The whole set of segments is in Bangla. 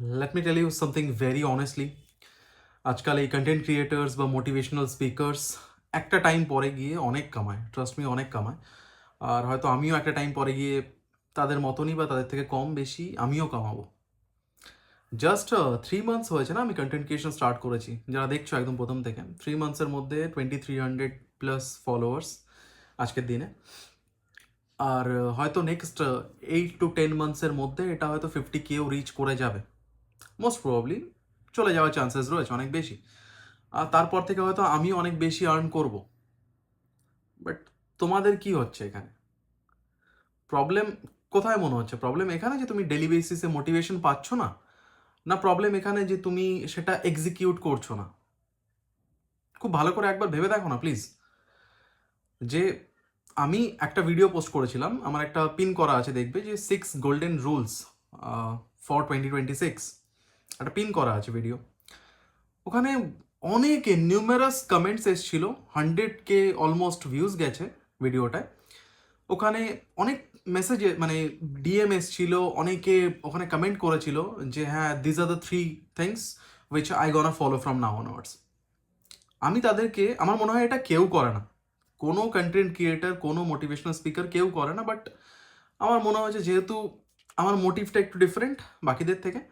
Let me tell you something very honestly. আজকাল এই কন্টেন্ট ক্রিয়েটার্স বা মোটিভেশনাল স্পিকার্স একটা টাইম পরে গিয়ে অনেক কামায়, ট্রাস্ট মি, অনেক কামায়। আর হয়তো আমিও একটা টাইম পরে গিয়ে তাদের মতনই বা তাদের থেকে কম বেশি আমিও কামাবো। জাস্ট 3 মান্থস হয়েছে না আমি কন্টেন্ট ক্রিয়েশন স্টার্ট করেছি। যারা দেখছো একদম প্রথম থেকে, 3 মান্থসের মধ্যে 2300+ ফলোয়ার্স আজকের দিনে। আর হয়তো নেক্সট 8 to 10 মান্থসের মধ্যে এটা হয়তো 50K রিচ করে যাবে। মোস্ট প্রবাবলি চলে যাওয়ার চান্সেস রয়েছে অনেক বেশি। আর তারপর থেকে হয়তো আমিও অনেক বেশি আর্ন করব। বাট তোমাদের কি হচ্ছে এখানে? প্রবলেম কোথায় মনে হচ্ছে? প্রবলেম এখানে যে তুমি ডেলি বেসিসে মোটিভেশন পাচ্ছ না, না প্রবলেম এখানে যে তুমি সেটা এক্সিকিউট করছো না? খুব ভালো করে একবার ভেবে দেখো না প্লিজ। যে আমি একটা ভিডিও পোস্ট করেছিলাম, আমার একটা পিন করা আছে, দেখবে যে 6 গোল্ডেন রুলস ফর 2026, একটা পিন করা আছে ভিডিও। ওখানে অনেকে নিউমেরাস কমেন্টস এসেছিল, 100K অলমোস্ট ভিউজ গেছে ভিডিওটায়। ওখানে অনেক মেসেজে মানে ডিএম এসছিল, অনেকে ওখানে কমেন্ট করেছিল যে হ্যাঁ, this are the 3 things which I gonna follow from now onwards. আমি তাদেরকে, আমার মনে হয় এটা কেউ করে না, কোনো কন্টেন্ট ক্রিয়েটার, কোনো মোটিভেশনাল স্পিকার কেউ করে না। বাট আমার মনে হয়েছে যেহেতু আমার মোটিভটা একটু ডিফারেন্ট বাকিদের থেকে,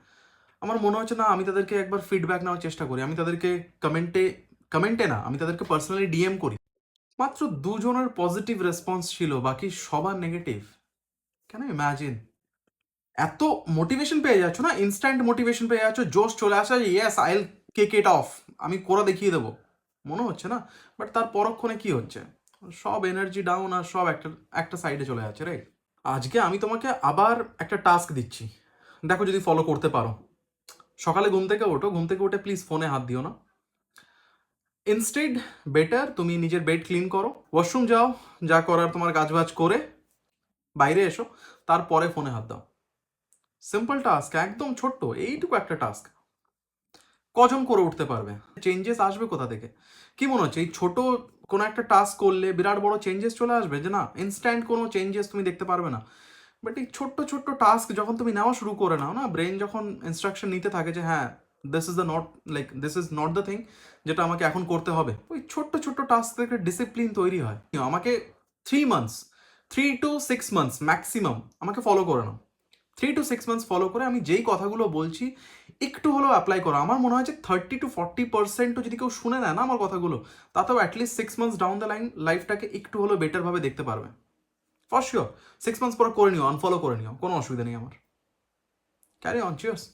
আমার মনে হচ্ছে না আমি তাদেরকে একবার ফিডব্যাক নেওয়ার চেষ্টা করি। আমি তাদেরকে কমেন্টে কমেন্টে না, আমি তাদেরকে পার্সোনালি ডিএম করি। মাত্র দুজনের পজিটিভ রেসপন্স ছিল, বাকি সবার নেগেটিভ। কেন ইম্যাজিন? এত মোটিভেশন পেয়ে যাচ্ছ না, ইনস্ট্যান্ট মোটিভেশন পেয়ে যাচ্ছ, জোশ চলে আসা, yes I will cake it off, আমি করে দেখিয়ে দেবো মনে হচ্ছে না। বাট তার পরক্ষণে কি হচ্ছে? সব এনার্জি ডাউন আর সব একটা একটা সাইডে চলে যাচ্ছে, রাইট? আজকে আমি তোমাকে আবার একটা টাস্ক দিচ্ছি, দেখো যদি ফলো করতে পারো। সকালে ঘুম থেকে ওঠো, ঘুম থেকে উঠে প্লিজ ফোনে হাত দিও না। ইনস্টেড বেটার তুমি নিজের বেড ক্লিন করো, ওয়াশরুম যাও, যা করার তোমার কাজবাজ করে বাইরে এসো, তারপরে ফোনে হাত দাও। সিম্পল টাস্ক, একদম ছোট্ট এইটুকু একটা টাস্ক। কজন করে উঠতে পারবে? চেঞ্জেস আসবে কোথা থেকে? কি মনে হচ্ছে এই ছোট কোনো একটা টাস্ক করলে বিরাট বড় চেঞ্জেস চলে আসবে? যে না, ইনস্ট্যান্ট কোনো চেঞ্জেস তুমি দেখতে পারবে না। বাট এই ছোট্ট ছোট্ট টাস্ক যখন তুমি নেওয়া শুরু করে নাও না, ব্রেন যখন ইনস্ট্রাকশন নিতে থাকে যে হ্যাঁ, this is not the thing যেটা আমাকে এখন করতে হবে, ওই ছোট্ট ছোট্ট টাস্ক থেকে ডিসিপ্লিন তৈরি হয়। আমাকে 3 মান্থস, 3 to 6 মান্থস ম্যাক্সিমাম আমাকে ফলো করে নাও। 3 to 6 মান্থস ফলো করে আমি যেই কথাগুলো বলছি একটু হলেও অ্যাপ্লাই করো। আমার মনে হয় যে 30 to 40%ও যদি কেউ শুনে নেয় না আমার কথাগুলো, তাতেও at least 6 months down the line লাইফটাকে একটু হলেও বেটারভাবে দেখতে পারবে। ফর শিওর 6 মান্থস পরে করে নিও, আনফলো করে নিও, কোনো অসুবিধা নেই আমার। Carry on, cheers.